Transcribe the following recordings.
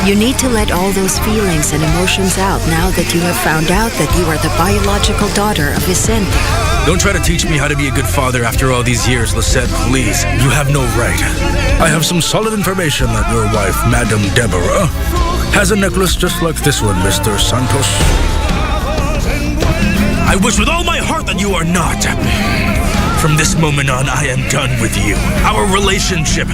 You need to let all those feelings and emotions out now that you have found out that you are the biological daughter of Vicente. Don't try to teach me how to be a good father after all these years, Lisette, please. You have no right. I have some solid information that your wife, Madame Deborah, has a necklace just like this one, Mr. Santos. I wish with all my heart that you are not. From this moment on, I am done with you. Our relationship.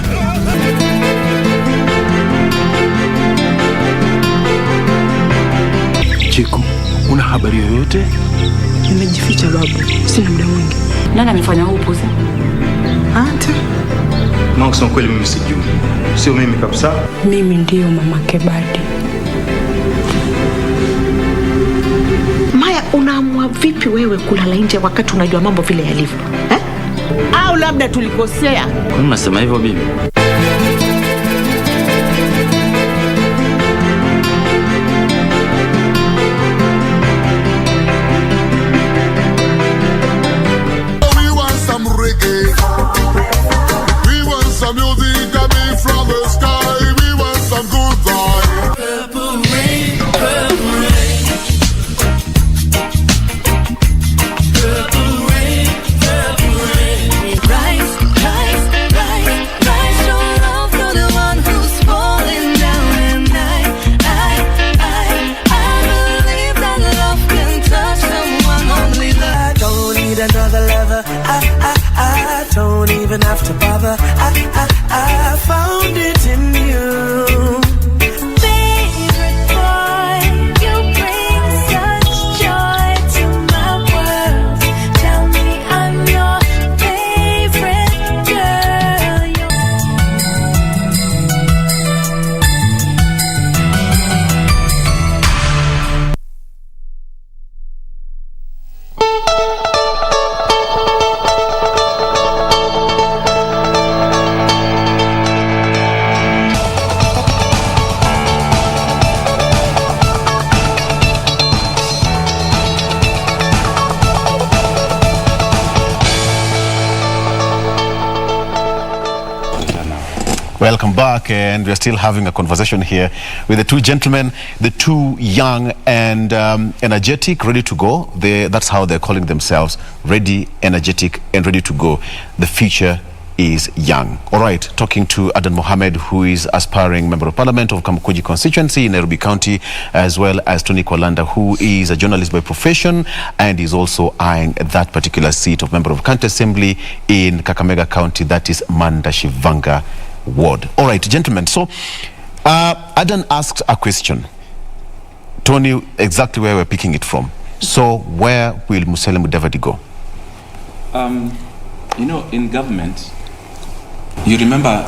Chiku, una habari yoyote? Nimejificha babu, sina muda mwingi. Nani amefanya huu upuzi? Anta. Mama kusema kweli mimi sijui. Sio mimi kabisa. Mimi ndio mama Kebadi. Maya, unaamua vipi wewe kulala nje wakati unajua mambo vile yalivyo? Au labda tulikosea? Kwa nini unasema hivyo bibi? I don't even have to bother. I found it in you. Favorite boy, you bring such joy to my world. Tell me I'm your favorite girl. Welcome back, and we're still having a conversation here with the two gentlemen, the two young and energetic, ready to go. That's how they're calling themselves, ready, energetic, and ready to go. The future is young. All right, talking to Adan Mohammed, who is aspiring Member of Parliament of Kamukuji constituency in Nairobi County, as well as Tony Kwalanda, who is a journalist by profession and is also eyeing that particular seat of Member of County Assembly in Kakamega County, that is Mandashivanga Ward. All right, gentlemen. So, Adan asked a question. Tony, exactly where we're picking it from. So, where will Musalia Mudavadi go? You know, in government, you remember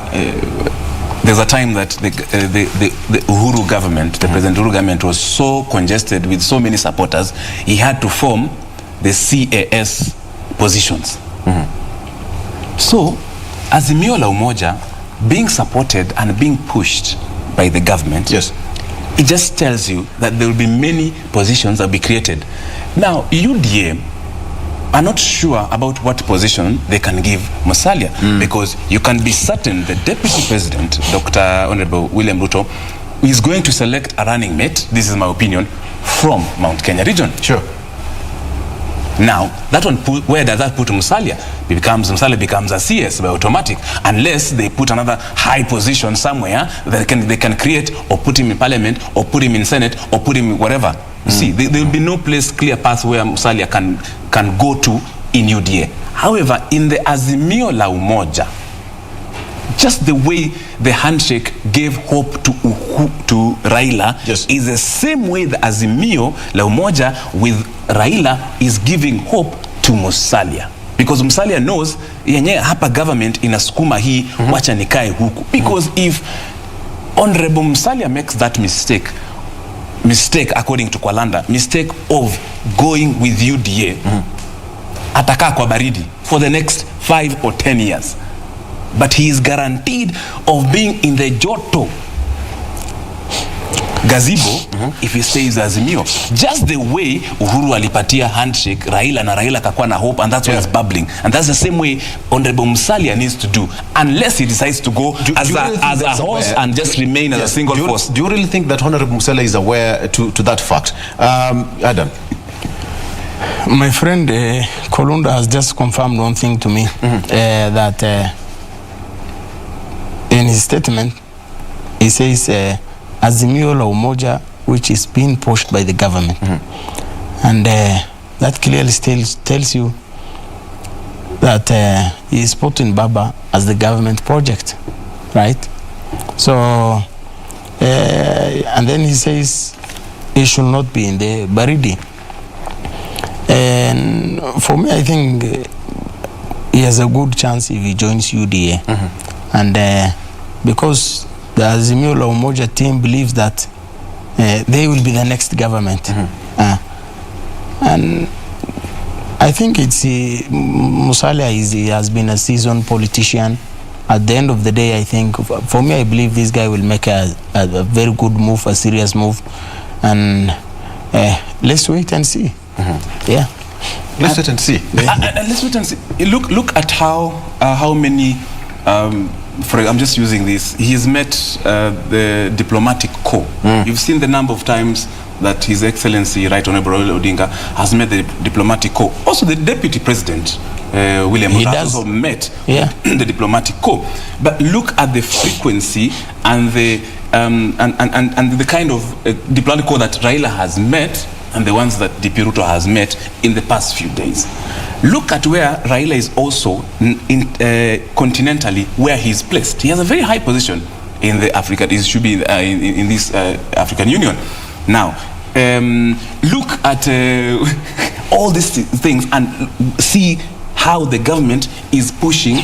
there's a time that the Uhuru government, the President Uhuru government, was so congested with so many supporters, he had to form the CAS positions. So, Azimio la Umoja, being supported and being pushed by the government, yes, it just tells you that there will be many positions that will be created. Now, UDA are not sure about what position they can give Musalia, because you can be certain the Deputy President, Dr. Honorable William Ruto, is going to select a running mate, this is my opinion, from Mount Kenya region. Sure. Now, that one, where does that put Musalia? Musalia becomes a CS by automatic, unless they put another high position somewhere that they can create, or put him in Parliament, or put him in Senate, or put him wherever. You see, there will be no place, clear path where Musalia can go to in UDA. However, in the Azimio la Umoja, just the way the handshake gave hope to Raila, yes, is the same way the Azimio la Umoja with Raila is giving hope to Musalia. Because Musalia knows, yenye hapa government inasukuma hii, wacha nikae huku. Because if Honorable Musalia makes that mistake according to Kwalanda, mistake of going with UDA, atakaa kwa baridi for the next 5 or 10 years. But he is guaranteed of being in the joto. gazebo if he stays Azimio. Just the way Uhuru alipatia handshake Raila na Raila akakuwa na hope, and that's why it's bubbling. And that's the same way Honorable Musalia needs to do, unless he decides to go as a horse and just remain as a single force. Do you really think that Honorable Musalia is aware to that fact? Adam? My friend Kolunda has just confirmed one thing to me, that in his statement he says Azimio la Umoja, which is being pushed by the government, and that clearly tells you that he is putting Baba as the government project, right? So and then he says he should not be in the Baridi. And for me, I think he has a good chance if he joins UDA. And because the Azimio la Umoja team believes that they will be the next government. And I think it's Musalia he has been a seasoned politician. At the end of the day, I think, for me, I believe this guy will make a very good move, a serious move. And let's wait and see. Yeah. Let's wait and see. Let's wait and see. Look at how many. I'm just using this. He has met the diplomatic corps. You've seen the number of times that His Excellency Right Honorable Odinga has met the diplomatic corps. Also, the Deputy President William Ruto has also met the diplomatic corps. But look at the frequency and the and the kind of diplomatic corps that Raila has met and the ones that DP Ruto has met in the past few days. Look at where Raila is also continentally where he's placed. He has a very high position in the Africa. He should be in this African Union. Now, look at all these things and see how the government is pushing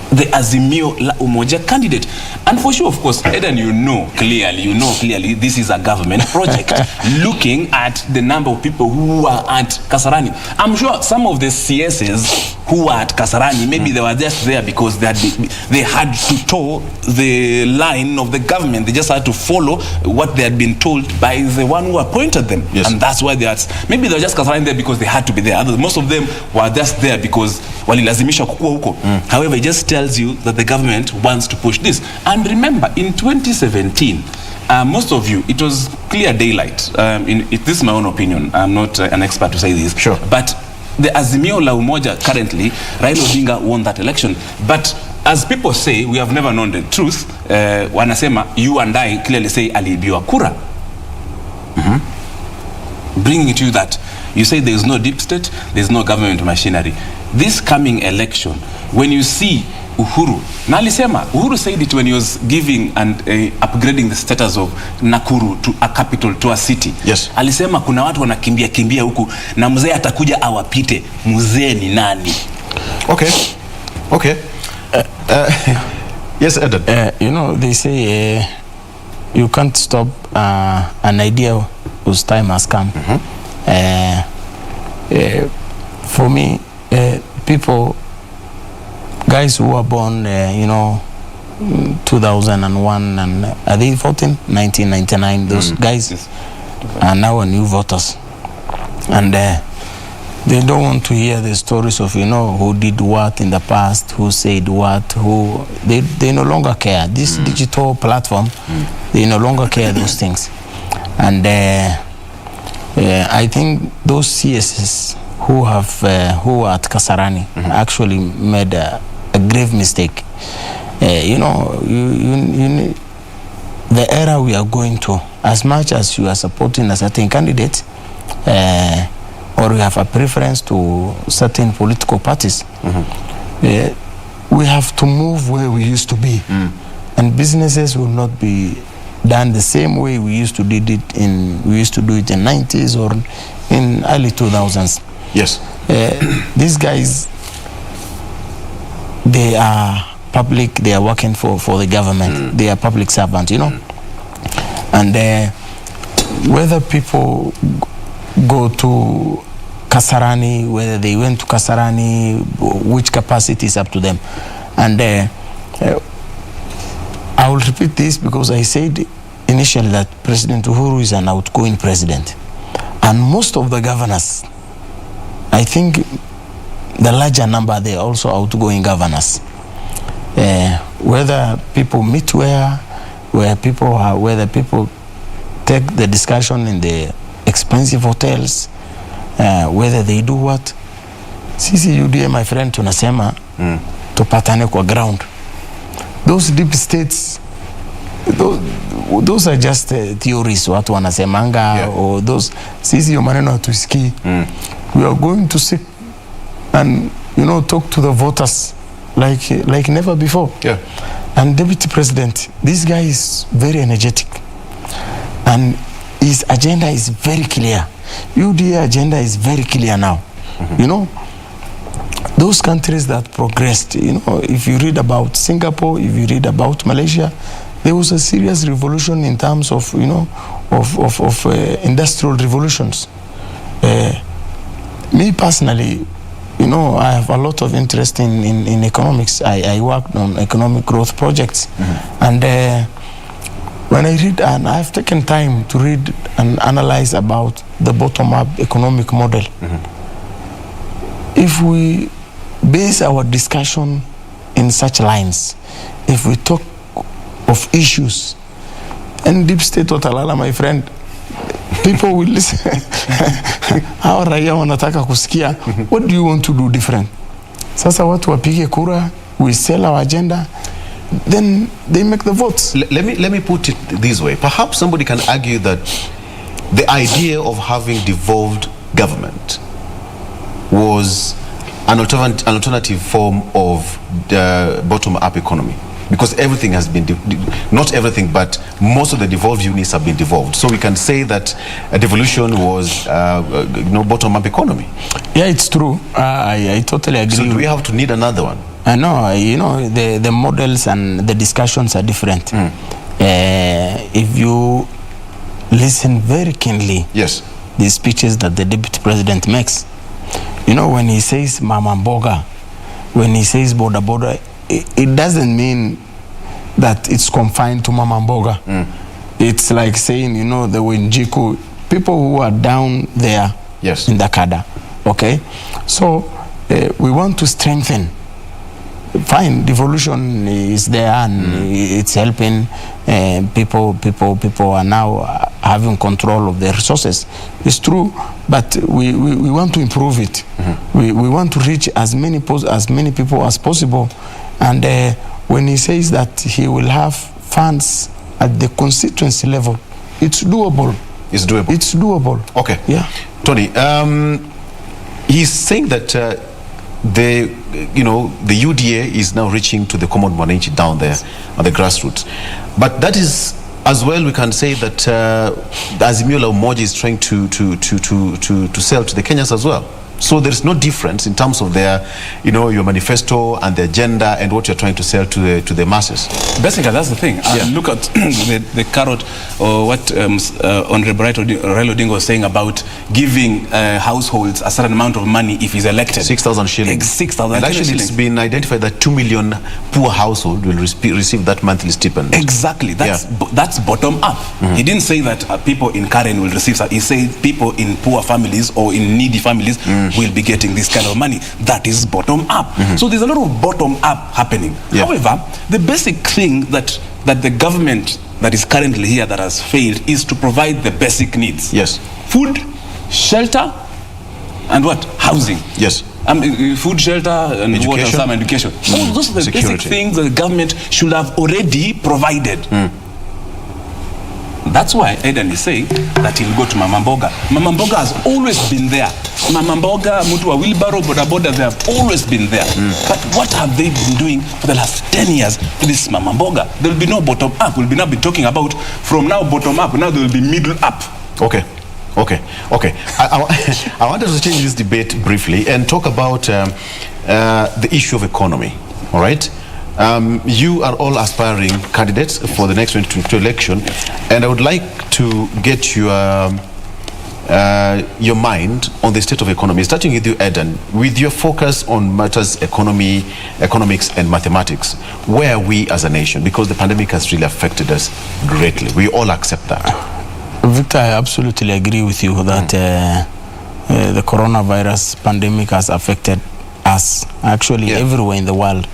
the Azimio la Umoja candidate. And for sure, of course, Eden, you know clearly this is a government project looking at the number of people who are at Kasarani. I'm sure some of the CSs who were at Kasarani, maybe they were just there because they had to toe the line of the government. They just had to follow what they had been told by the one who appointed them. Yes. And that's why maybe they were just Kasarani there because they had to be there. Most of them were just there because walilazimisha kukua huko. However, it just tells you that the government wants to push this. And remember, in 2017, most of you, it was clear daylight. This is my own opinion. I'm not an expert to say this. Sure. But the Azimio la Umoja currently, Raila Odinga won that election. But as people say, we have never known the truth. Wanasema, you and I clearly say aliibiwa kura. Bringing it to you that you say there is no deep state, there is no government machinery. This coming election, when you see Uhuru, Uhuru said it when he was giving and upgrading the status of Nakuru to a capital, to a city. Yes. Alisema kuna watu wanakimbia huku na mzee atakuja awapite. Mzee ni nani? Okay. Yes, Edward. You know, they say you can't stop an idea whose time has come. For me, people, guys who were born, 2001 and are they voting? 1999. Those guys are now new voters, and they don't want to hear the stories of who did what in the past, who said what, who they no longer care. This digital platform, they no longer care those things, and I think those CSs who are at Kasarani actually made a grave mistake. The era we are going to, as much as you are supporting a certain candidate, or you have a preference to certain political parties, we have to move where we used to be, and businesses will not be done the same way we used to do it in 90s or in early 2000s. Yes. These guys, they are public, they are working for the government, they are public servants, and whether people go to Kasarani, whether they went to Kasarani, which capacity is up to them. And I will repeat this because I said initially that President Uhuru is an outgoing president. And most of the governors, I think the larger number, they're also outgoing governors. Whether people meet whether people take the discussion in the expensive hotels, whether they do what. Sisi UDA, my friend, tunasema tupatane kwa ground. Those deep states, those are just theories watu wanasemanga, or those sisi yo maneno hatusikii. We are going to sit and talk to the voters like never before. And Deputy President, this guy is very energetic and his agenda is very clear. UDA agenda is very clear now. Those countries that progressed, if you read about Singapore, if you read about Malaysia, there was a serious revolution in terms of industrial revolutions. Me personally, I have a lot of interest in economics. I worked on economic growth projects. And when I read, and I've taken time to read and analyze about the bottom-up economic model. If we base our discussion in such lines, if we talk of issues, and deep state watalala, my friend, people will listen. Hawa raia wanataka kusikia, what do you want to do different? Sasa watu wapige kura, we sell our agenda, then they make the votes. Let me put it this way. Perhaps somebody can argue that the idea of having devolved government was an alternative form of the bottom-up economy, because everything has been, not everything, but most of the devolved units have been devolved. So we can say that a devolution was bottom-up economy. Yeah, it's true. I totally agree. So do we have to need another one? No, the models and the discussions are different. If you listen very keenly, the speeches that the Deputy President makes, when he says Mama Mboga, when he says border, it doesn't mean that it's confined to Mama Mboga. It's like saying, the Wenjiku, people who are down there in the Kada. Okay? So we want to strengthen. Fine, devolution is there and it's helping. People are now having control of their resources. It's true, but we want to improve it. We want to reach as many people as possible. And when he says that he will have funds at the constituency level, it's doable. It's doable. It's doable. Okay. Yeah. Tony, he's saying that the UDA is now reaching to the common Mwananchi down there at the grassroots. But that is, as well, we can say that Azimio la Umoja is trying to sell to the Kenyans as well. So there is no difference in terms of their, your manifesto and the agenda and what you're trying to sell to the masses. Basically, that's the thing. Look at the carrot, or what Honorable Raila Odinga was saying about giving households a certain amount of money if he's elected. 6,000 shillings. 6,000 and actually shillings. It's been identified that 2 million poor households will receive that monthly stipend. Exactly. That's bottom up. He didn't say that people in Karen will receive that. He said people in poor families or in needy families will be getting this kind of money. That is bottom up. So there's a lot of bottom up happening. However, the basic thing that the government that is currently here that has failed is to provide the basic needs. Food, shelter, and what? Housing. Food, shelter, and education. Water, some education. Those are the basic things that the government should have already provided. That's why Eden is saying that he'll go to Mama Mboga. Mama Mboga has always been there. Mama Mboga, Mutu wa Wheelbarrow, Boda Boda, they have always been there. But what have they been doing for the last 10 years to this Mama Mboga? There will be no bottom up. We'll be now be talking about from now bottom up. Now there will be middle up. Okay. I wanted to change this debate briefly and talk about the issue of economy. All right? You are all aspiring candidates for the next 2022 election, and I would like to get your your mind on the state of economy, starting with you, Eden, with your focus on matters economics and mathematics. Where are we as a nation? Because the pandemic has really affected us greatly. We all accept that. Victor, I absolutely agree with you that the coronavirus pandemic has affected us, actually everywhere in the world.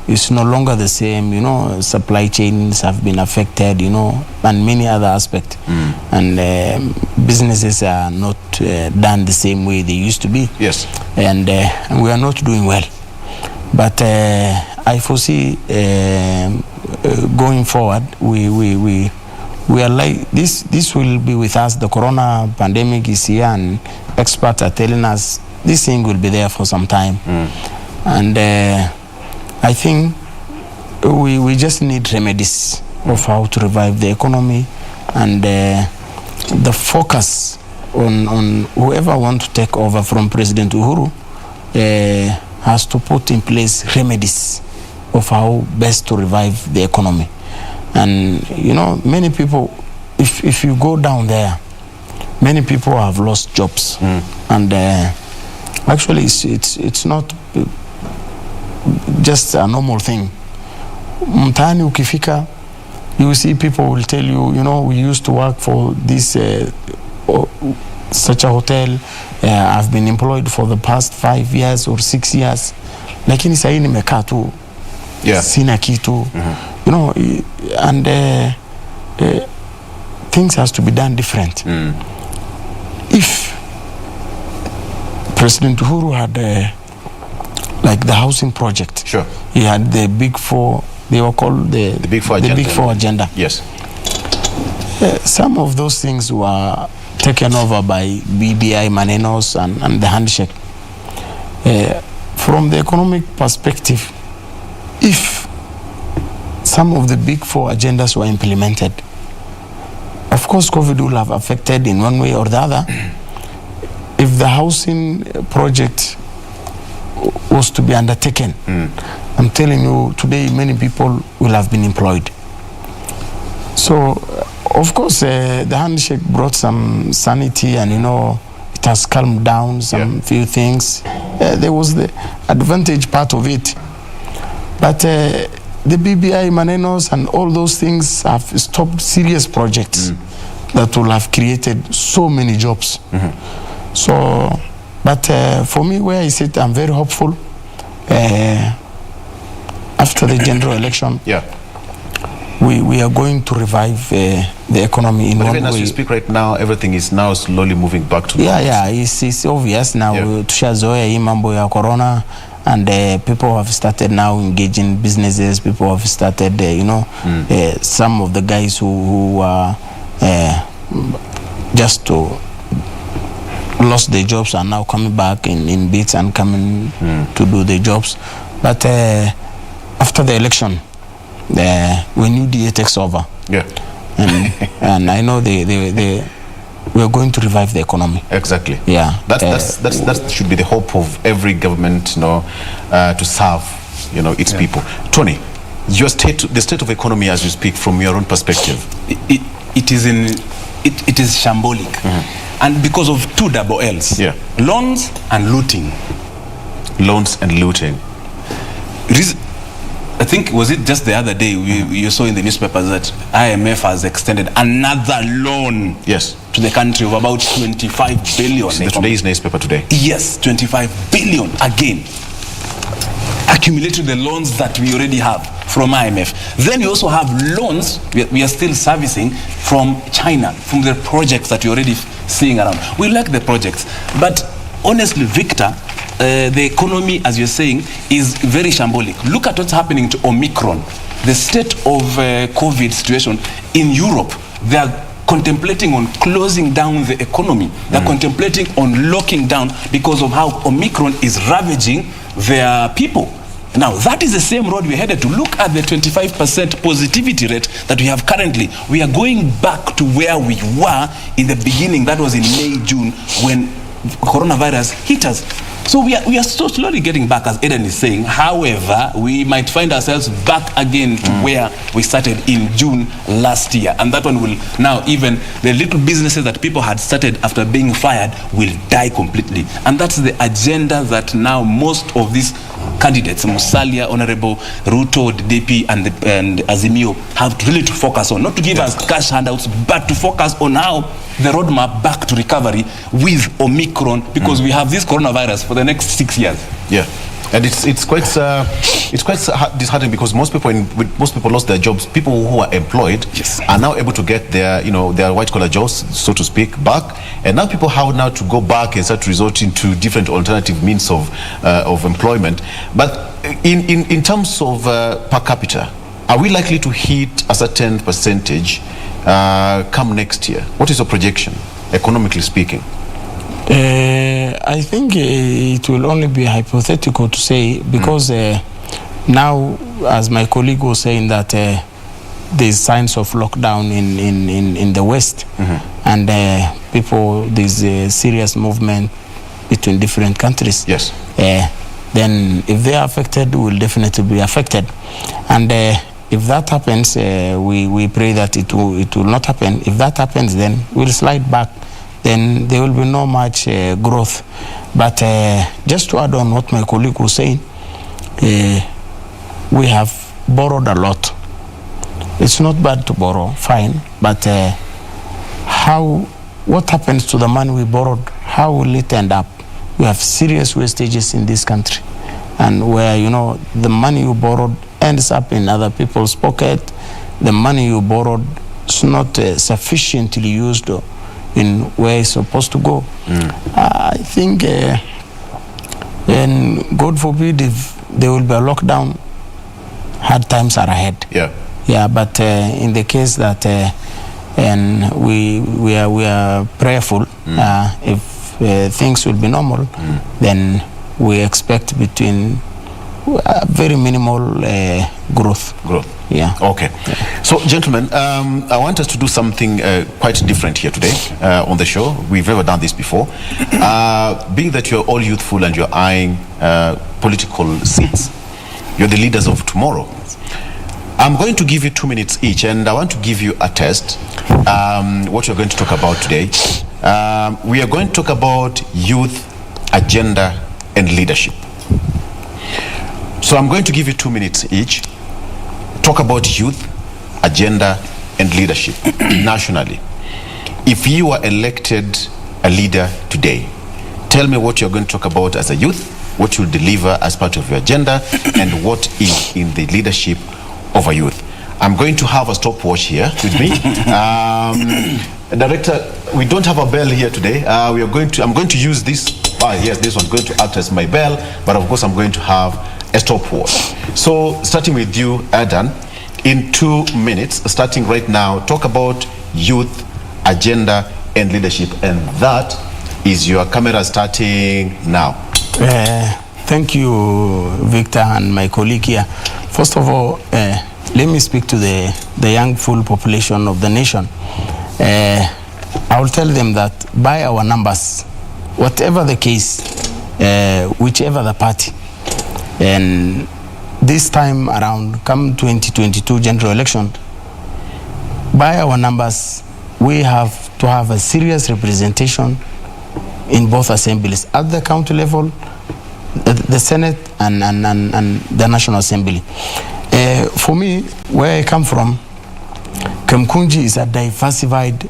It's no longer the same, supply chains have been affected, and many other aspects. And businesses are not done the same way they used to be. Yes. And we are not doing well. But I foresee going forward, we are like, this will be with us. The corona pandemic is here, and experts are telling us this thing will be there for some time. And I think we just need remedies of how to revive the economy, and the focus on whoever wants to take over from President Uhuru has to put in place remedies of how best to revive the economy. And many people, if you go down there, many people have lost jobs, and actually it's not just a normal thing. Mtaani ukifika, you see people will tell you, we used to work for this such a hotel. I've been employed for the past 5 years or 6 years, lakini sasa nimekaa tu, sina kitu, and things has to be done different. If President Uhuru had like the housing project, sure, he had the big four. They were called the big four agenda. The big four agenda. Yes. Some of those things were taken over by BBI Manenos and the handshake. From the economic perspective, if some of the big four agendas were implemented, of course COVID will have affected in one way or the other. If the housing project was to be undertaken, I'm telling you, today many people will have been employed. So, of course, the handshake brought some sanity, and it has calmed down some few things. There was the advantage part of it, but the BBI Manenos and all those things have stopped serious projects that will have created so many jobs. So, but for me, where I sit, I'm very hopeful. After the general election, we are going to revive the economy in one way. Even as we speak right now, everything is now slowly moving back to normal. It's obvious now. Tushazoea hii mambo ya corona, and people have started now engaging businesses. People have started, some of the guys who are just lost their jobs are now coming back in bits and coming to do their jobs. But after the election, when UDA takes over, and I know we are going to revive the economy. Exactly. Yeah. That should be the hope of every government, to serve, its people. Tony, the state of economy as you speak from your own perspective. It is shambolic, and because of two double L's: loans and looting. Loans and looting. I think, was it just the other day you saw in the newspapers that IMF has extended another loan to the country of about 25 billion. Today's newspaper today. Yes, 25 billion again. Accumulating the loans that we already have from IMF. Then you also have loans we are still servicing from China, from the projects that you're already seeing around. We like the projects, but honestly, Victor, the economy, as you're saying, is very shambolic. Look at what's happening to Omicron. The state of COVID situation in Europe. They are contemplating on closing down the economy. They're contemplating on locking down because of how Omicron is ravaging their people. Now, that is the same road we're headed to. Look at the 25% positivity rate that we have currently. We are going back to where we were in the beginning. That was in May, June, when coronavirus hit us. So we are so slowly getting back, as Eden is saying. However, we might find ourselves back again to where we started in June last year. And that one will now, even the little businesses that people had started after being fired will die completely. And that's the agenda that now most of these candidates, Musalia, Honorable Ruto, the DP, and Azimio, have really to focus on. Not to give us cash handouts, but to focus on how the roadmap back to recovery with Omicron, because we have this coronavirus for the next 6 years. Yeah, and it's quite disheartening, because most people lost their jobs. People who are employed are now able to get their their white collar jobs, so to speak, back, and now people have now to go back and start resorting to different alternative means of employment. But in terms of per capita, are we likely to hit a certain percentage come next year? What is your projection, economically speaking? I think it will only be hypothetical to say, because now, as my colleague was saying, that there's signs of lockdown in the West, and people, there's a serious movement between different countries. Yes. Then if they are affected, we will definitely be affected. And if that happens, we pray that it will not happen. If that happens, then we'll slide back. Then there will be no much growth. But just to add on what my colleague was saying, we have borrowed a lot. It's not bad to borrow, fine, but what happens to the money we borrowed? How will it end up? We have serious wastages in this country, and where the money you borrowed ends up in other people's pocket. The money you borrowed is not sufficiently used in where it's supposed to go. I think, and God forbid if there will be a lockdown, hard times are ahead. Yeah, but in the case that and we are prayerful, if things will be normal, then we expect between very minimal growth. Yeah. Okay. So, gentlemen, I want us to do something quite different here today on the show. We've never done this before. Being that you're all youthful and you're eyeing political seats, you're the leaders of tomorrow. I'm going to give you 2 minutes each, and I want to give you a test. What we're going to talk about today. We are going to talk about youth, agenda, and leadership. So I'm going to give you 2 minutes each. Talk about youth, agenda, and leadership nationally. If you are elected a leader today, tell me what you're going to talk about as a youth, what you'll deliver as part of your agenda, and what is in the leadership of a youth. I'm going to have a stopwatch here with me. Director, we don't have a bell here today. I'm going to use this. Yes, this one's going to act as my bell, but of course I'm going to have a stopwatch. So starting with you, Adan, in 2 minutes, starting right now, talk about youth, agenda, and leadership. And that is your camera starting now. Thank you, Victor, and my colleague here. First of all, let me speak to the young full population of the nation. I will tell them that by our numbers, whatever the case, whichever the party, and this time around, come 2022 general election, by our numbers, we have to have a serious representation in both assemblies, at the county level, the Senate, and the National Assembly. For me, where I come from, Kamkunji is a diversified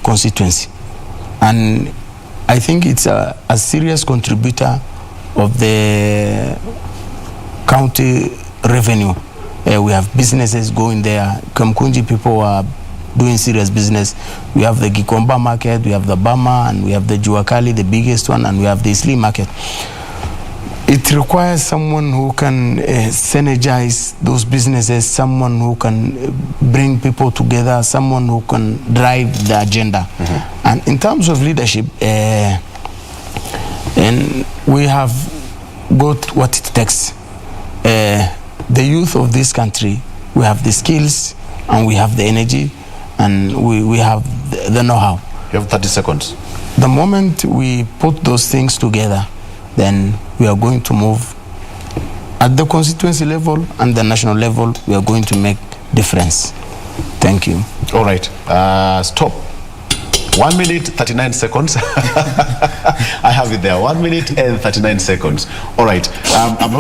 constituency, and I think it's a serious contributor of the county revenue. We have businesses going there. Kamkunji people are doing serious business. We have the Gikomba market, we have the Bama, and we have the Juakali, the biggest one, and we have the Isli market. It requires someone who can synergize those businesses, someone who can bring people together, someone who can drive the agenda. And in terms of leadership, and we have got what it takes. The youth of this country, we have the skills, and we have the energy, and we have the know-how. You have 30 seconds. The moment we put those things together, then we are going to move at the constituency level and the national level. We are going to make difference. Thank you. All right. Stop. 1 minute 39 seconds. I have it there. 1 minute and 39 seconds. All right. I'm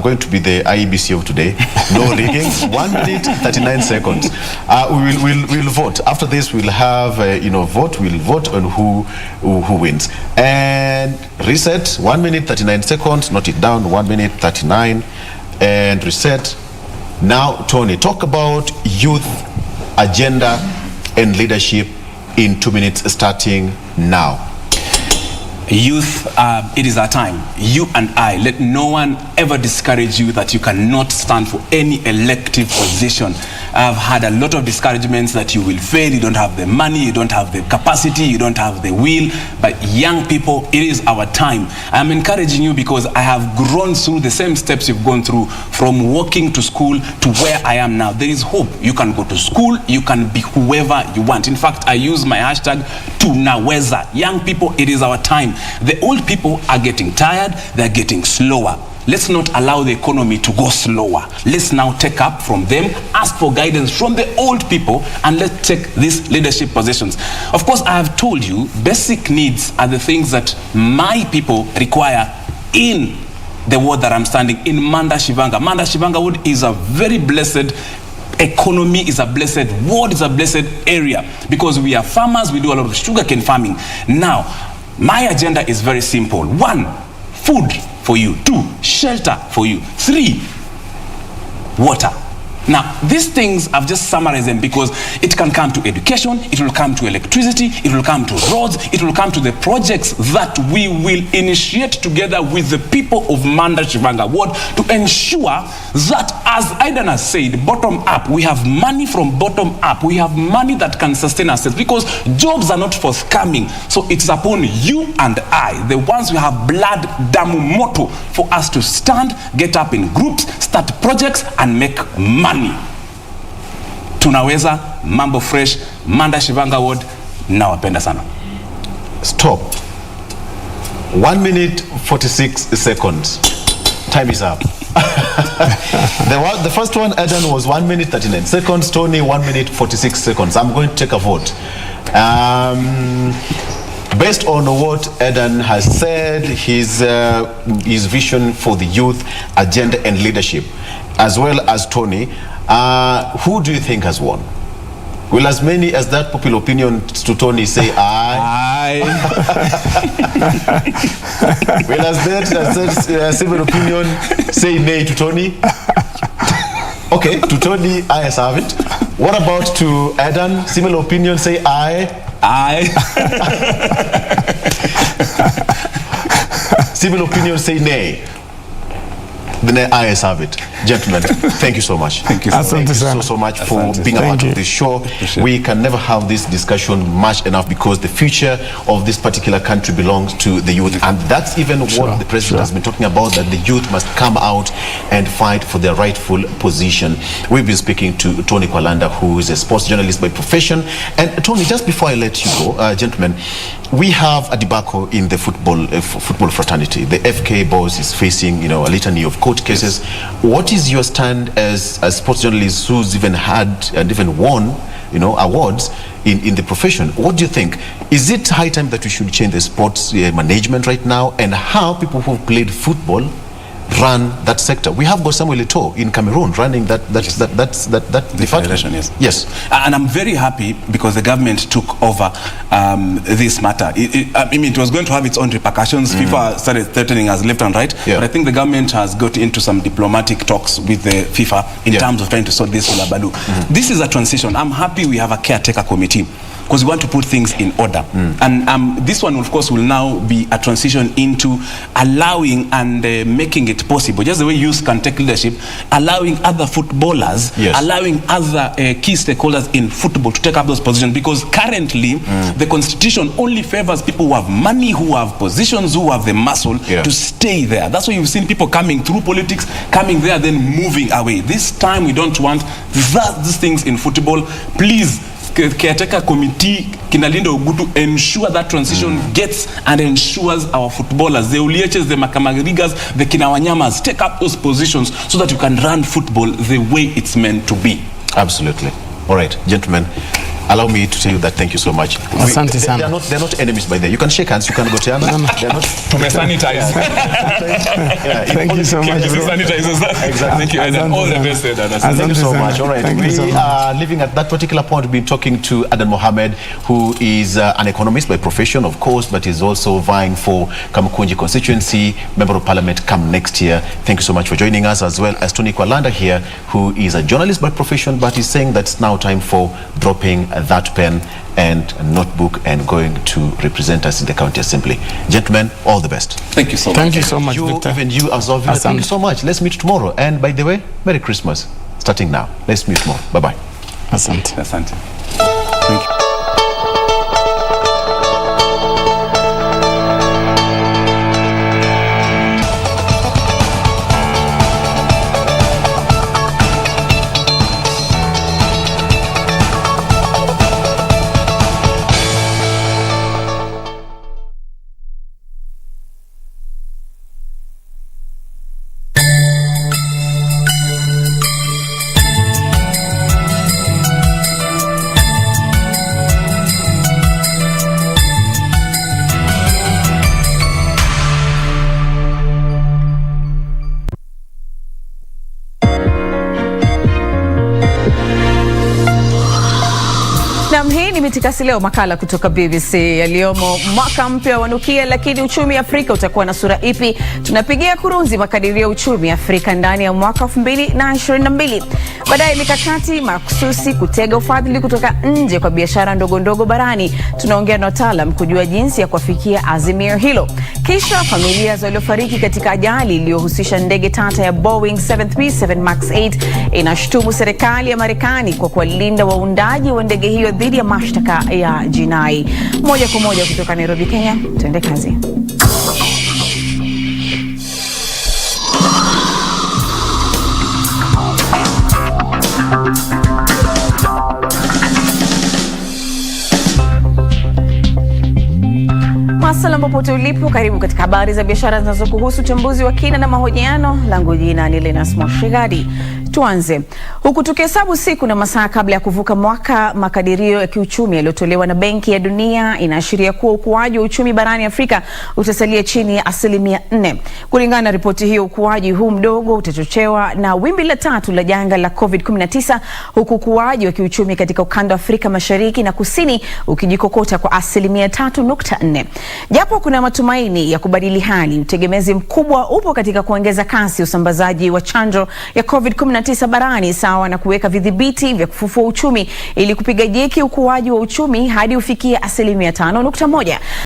going to be the IEBC of today. No rigging. 1 minute 39 seconds. We'll vote. After this, we'll have vote. We'll vote on who wins. And reset. 1 minute 39 seconds. Note it down. 1 minute 39 and reset. Now, Tony, talk about youth agenda and leadership in 2 minutes, starting now. Youth, it is our time. You and I, let no one ever discourage you that you cannot stand for any elective position. I've had a lot of discouragements that you will fail, you don't have the money, you don't have the capacity, you don't have the will. But young people, it is our time. I'm encouraging you because I have grown through the same steps you've gone through, from walking to school to where I am now. There is hope. You can go to school, you can be whoever you want. In fact, I use my hashtag tunaweza. Young people, it is our time. The old people are getting tired, they're getting slower. Let's not allow the economy to go slower. Let's now take up from them, ask for guidance from the old people, and let's take these leadership positions. Of course, I have told you, basic needs are the things that my people require in the ward that I'm standing in, Manda Shivanga. Manda Shivanga ward is a very blessed economy, is a blessed ward, is a blessed area, because we are farmers, we do a lot of sugarcane farming. Now, my agenda is very simple. 1, food for you. 2, shelter for you. 3, water. Now, these things, I've just summarized them because it can come to education, it will come to electricity, it will come to roads, it will come to the projects that we will initiate together with the people of Manda Shivanga Ward to ensure that, as Aidan has said, bottom up, we have money from bottom up, we have money that can sustain ourselves, because jobs are not forthcoming. So it's upon you and I, the ones who have blood, damu moto, for us to stand, get up in groups, start projects and make money. Tunaweza, mambo fresh, Manda Shivanga Ward, nawapenda sana. Stop. 1 minute 46 seconds. Time is up. The first one, Eden, was 1 minute 39 seconds. Tony, 1 minute 46 seconds. I'm going to take a vote. Based on what Eden has said, his vision for the youth agenda and leadership, as well as Tony, who do you think has won? Will as many as that popular opinion to Tony say aye? Will as that civil opinion say nay to Tony? Okay, to Tony, I have it. What about to Adam? Similar opinion, say aye? Aye. Civil opinion, say nay. Then I have it. Gentlemen, thank you so much. Thank you so much for being a part of this show. We can never have this discussion much enough, because the future of this particular country belongs to the youth. And that's even what the president has been talking about, that the youth must come out and fight for their rightful position. We've been speaking to Tony Kwalanda, who is a sports journalist by profession. And Tony, just before I let you go, gentlemen, we have a debacle in the football fraternity. The FK boss is facing, a litany of court cases. What is your stand as a sports journalist who's even had and even won, awards in the profession? What do you think? Is it high time that we should change the sports management right now, and how people who played football run that sector? We have got Samuel Eto'o in Cameroon running that federation. Yes. And I'm very happy because the government took over this matter. It was going to have its own repercussions. FIFA started threatening us left and right, but I think the government has got into some diplomatic talks with the FIFA in terms of trying to sort this Balu. This is a transition. I'm happy we have a caretaker committee, because we want to put things in order. And this one, of course, will now be a transition into allowing and making it possible, just the way youth can take leadership, allowing other footballers, allowing other key stakeholders in football to take up those positions, because currently the constitution only favors people who have money, who have positions, who have the muscle to stay there. That's why you've seen people coming through politics, coming there, then moving away. This time we don't want these things in football. Please, caretaker committee kinalinda Ugutu ensure that transition gets and ensures our footballers, the Uliaches, the Makamagirigas, the Kinawanyamas take up those positions so that you can run football the way it's meant to be. Absolutely. All right, gentlemen, allow me to tell you that thank you so much. They're not enemies by there. You can shake hands, you can go to They're not. Sanitize. Thank you so much. Exactly. Thank you, and all the best. Thank you so much. All right, we are living at that particular point. We've been talking to Adan Mohammed, who is an economist by profession, of course, but is also vying for Kamukunji constituency, Member of Parliament come next year. Thank you so much for joining us, as well as Tony Kwalanda here, who is a journalist by profession, but is saying that it's now time for dropping that pen and notebook and going to represent us in the county assembly. Gentlemen, all the best. Thank you so much. Thank you so much, Victor. Even you as well. Thank you so much. Let's meet tomorrow. And by the way, Merry Christmas. Starting now. Let's meet tomorrow. Bye-bye. Asante. Asante. Thank you. Hii ni Mitikasi Leo, makala kutoka BBC. Yaliyomo mwaka mpya wanukia, lakini uchumi Afrika utakuwa na sura ipi? Tunapigia kurunzi makadirio ya uchumi Afrika ndani ya mwaka 2022. Baadaye mikakati makususi kutega ufadhili kutoka nje kwa biashara ndogo ndogo barani. Tunaongea na wataalam kujua jinsi ya kufikia azimio hilo. Kisha familia waliofariki katika ajali iliyohusisha ndege tata ya Boeing 737 Max 8 inashutumu serikali ya Marekani kwa kuwalinda waundaji wa ndege hiyo dhidi ya mashtaka ya jinai. Moja kwa moja kutoka Nairobi, Kenya, tuende kazi. Salamu popote ulipo, karibu katika habari za biashara zinazokuhusu, uchambuzi wa kina na mahojiano. Langu jina ni Lena Smoshigadi. Tuanze. Huku tukihesabu siku na masaa kabla ya kuvuka mwaka, makadirio ya kiuchumi yaliyotolewa na Benki ya Dunia inaashiria kuwa ukuaji wa uchumi barani Afrika utasalia chini ya 4%. Kulingana na ripoti hiyo, ukuaji huu mdogo utachochewa na wimbi la tatu la janga la COVID-19, huku ukuaji wa kiuchumi katika ukanda wa Afrika Mashariki na Kusini ukijikokota kwa 3.4%. Japo kuna matumaini ya kubadili hali, utegemezi mkubwa upo katika kuongeza kasi usambazaji wa chanjo ya COVID-19 barani, sawa na kuweka vidhibiti vya kufufua uchumi ili kupiga jeki ukuaji wa uchumi hadi ufikie 5.1%.